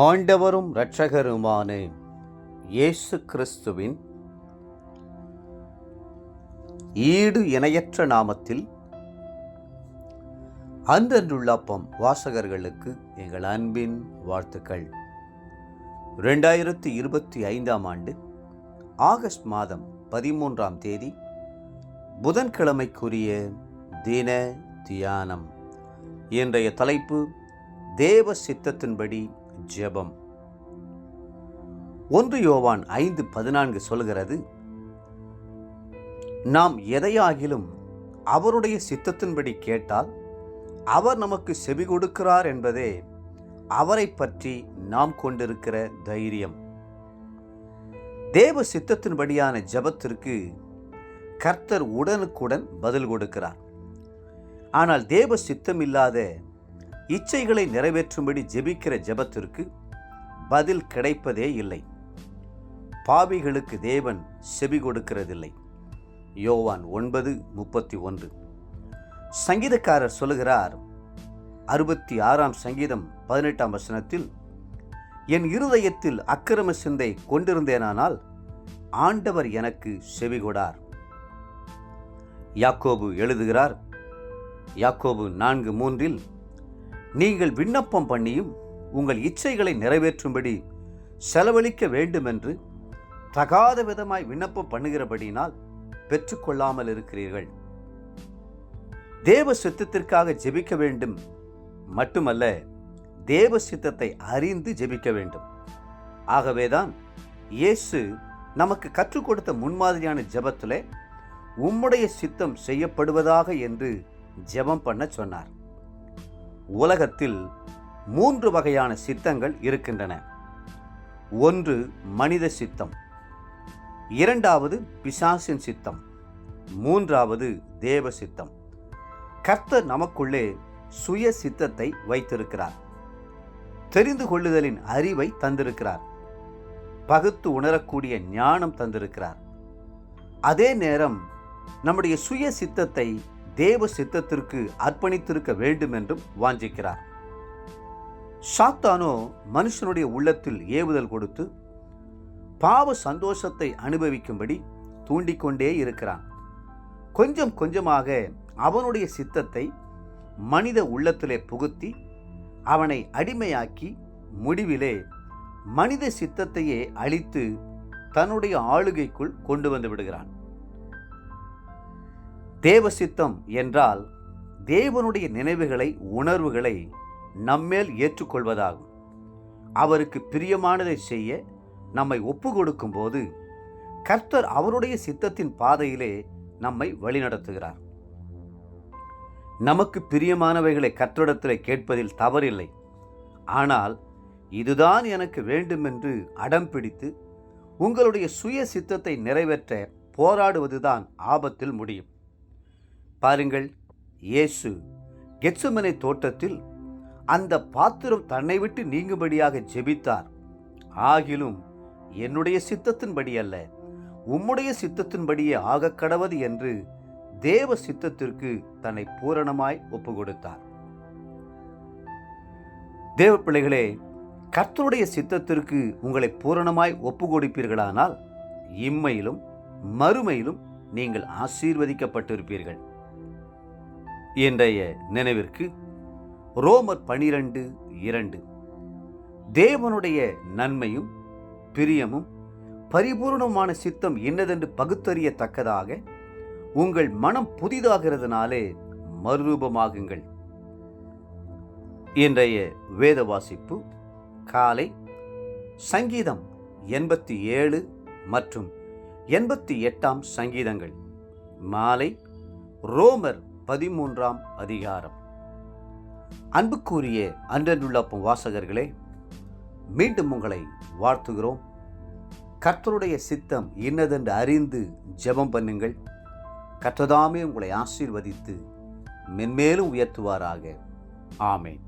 ஆண்டவரும் இரட்சகருமான இயேசு கிறிஸ்துவின் ஈடு இணையற்ற நாமத்தில் அன்றன்றுள்ளப்பம் வாசகர்களுக்கு எங்கள் அன்பின் வாழ்த்துக்கள். 2025 ஆண்டு ஆகஸ்ட் மாதம் 13ஆம் தேதி புதன்கிழமைக்குரிய தின தியானம். இன்றைய தலைப்பு தேவ சித்தத்தின்படி ஜெபம். 1 யோவான் 5:14 சொல்கிறது, நாம் எதையாகிலும் அவருடைய சித்தத்தின்படி கேட்டால் அவர் நமக்கு செவி கொடுக்கிறார் என்பதே அவரை பற்றி நாம் கொண்டிருக்கிற தைரியம். தேவ சித்தத்தின்படியான ஜெபத்திற்கு கர்த்தர் உடனுக்குடன் பதில் கொடுக்கிறார். ஆனால் தேவ சித்தமில்லாத இச்சைகளை நிறைவேற்றும்படி ஜெபிக்கிற ஜெபத்திற்கு பதில் கிடைப்பதே இல்லை. பாவிகளுக்கு தேவன் செவி கொடுக்கிறதில்லை. யோவான் 9:31. சங்கீதக்காரர் சொல்லுகிறார், 66ஆம் சங்கீதம் 18ஆம் வசனத்தில், என் இருதயத்தில் அக்கிரம சிந்தை கொண்டிருந்தேனானால் ஆண்டவர் எனக்கு செவி கொடார். யாக்கோபு எழுதுகிறார், யாக்கோபு 4:3, நீங்கள் விண்ணப்பம் பண்ணியும் உங்கள் இச்சைகளை நிறைவேற்றும்படி செலவழிக்க வேண்டுமென்று தகாத விதமாய் விண்ணப்பம் பண்ணுகிறபடினால் பெற்றுக்கொள்ளாமல் இருக்கிறீர்கள். தேவ சித்தத்திற்காக ஜெபிக்க வேண்டும் மட்டுமல்ல, தேவ சித்தத்தை அறிந்து ஜெபிக்க வேண்டும். ஆகவேதான் இயேசு நமக்கு கற்றுக் கொடுத்த முன்மாதிரியான ஜெபத்திலே உம்முடைய சித்தம் செய்யப்படுவதாக என்று ஜெபம் பண்ண சொன்னார். உலகத்தில் 3 வகையான சித்தங்கள் இருக்கின்றன. ஒன்று மனித சித்தம், 2வது பிசாசின் சித்தம், 3வது தேவ சித்தம். கர்த்தர் நமக்குள்ளே சுய சித்தத்தை வைத்திருக்கிறார். தெரிந்து கொள்ளுதலின் அறிவை தந்திருக்கிறார். பகுத்து உணரக்கூடிய ஞானம் தந்திருக்கிறார். அதே நேரம் நம்முடைய சுய சித்தத்தை தேவ சித்தத்திற்கு அர்ப்பணித்திருக்க வேண்டும் என்றும் வாஞ்சிக்கிறார். சாத்தானோ மனுஷனுடைய உள்ளத்தில் ஏவுதல் கொடுத்து பாவ சந்தோஷத்தை அனுபவிக்கும்படி தூண்டிக்கொண்டே இருக்கிறான். கொஞ்சம் கொஞ்சமாக அவனுடைய சித்தத்தை மனித உள்ளத்திலே புகுத்தி அவனை அடிமையாக்கி முடிவிலே மனித சித்தத்தையே அழித்து தன்னுடைய ஆளுகைக்குள் கொண்டு வந்து விடுகிறான். தேவ சித்தம் என்றால் தேவனுடைய நினைவுகளை, உணர்வுகளை நம்மேல் ஏற்றுக்கொள்வதாகும். அவருக்கு பிரியமானதை செய்ய நம்மை ஒப்பு கொடுக்கும் போது கர்த்தர் அவருடைய சித்தத்தின் பாதையிலே நம்மை வழிநடத்துகிறார். நமக்கு பிரியமானவைகளை கர்த்தரிடத்திலே கேட்பதில் தவறில்லை. ஆனால் இதுதான் எனக்கு வேண்டும் என்று அடம் பிடித்து உங்களுடைய சுய சித்தத்தை நிறைவேற்ற போராடுவதுதான் ஆபத்தில் முடியும். பாருங்கள், இயேசு கெத்செமனே தோட்டத்தில் அந்த பாத்திரம் தன்னை விட்டு நீங்கும்படியாக ஜெபித்தார். ஆகிலும் என்னுடைய சித்தத்தின்படி அல்ல, உம்முடைய சித்தத்தின்படியே ஆகக் கடவது என்று தேவ சித்தத்திற்கு தன்னை பூரணமாய் ஒப்பு கொடுத்தார். தேவ பிள்ளைகளே, கர்த்தருடைய சித்தத்திற்கு உங்களை பூரணமாய் ஒப்பு கொடுப்பீர்களானால் இம்மையிலும் மறுமையிலும் நீங்கள் ஆசீர்வதிக்கப்பட்டிருப்பீர்கள். இன்றைய நினைவிற்கு ரோமர் 12:2, தேவனுடைய நன்மையும் பிரியமும் பரிபூர்ணமான சித்தம் என்னதென்று பகுத்தறியத்தக்கதாக உங்கள் மனம் புதிதாகிறதுனாலே மறுரூபமாகுங்கள். இன்றைய வேத வாசிப்பு காலை சங்கீதம் 87 மற்றும் 88ஆம் சங்கீதங்கள், மாலை ரோமர் 13ஆம் அதிகாரம். அன்புக்குரிய அன்றன்றுள்ளப்பம் வாசகர்களே, மீண்டும் உங்களை வாழ்த்துகிறோம். கர்த்தருடைய சித்தம் இன்னதென்று அறிந்து ஜெபம் பண்ணுங்கள். கர்த்ததாமே உங்களை ஆசீர்வதித்து மென்மேலும் உயர்த்துவாராக. ஆமென்.